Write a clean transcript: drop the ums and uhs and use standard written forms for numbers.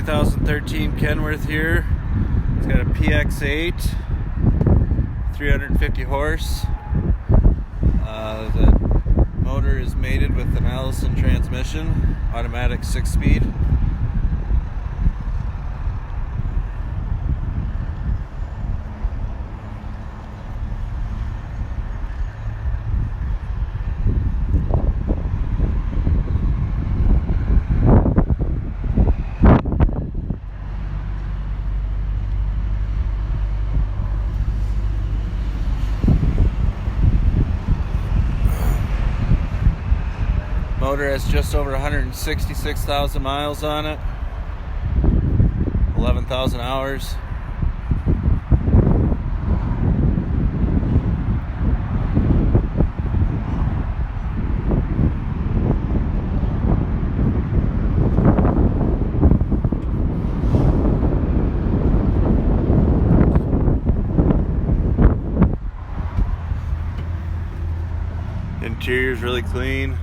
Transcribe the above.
2013 Kenworth here. It's got a PX8, 350 horse. The motor is mated with an Allison transmission, automatic 6-speed. Motor has just over 166,000 miles on it, 11,000 hours. Interior is really clean.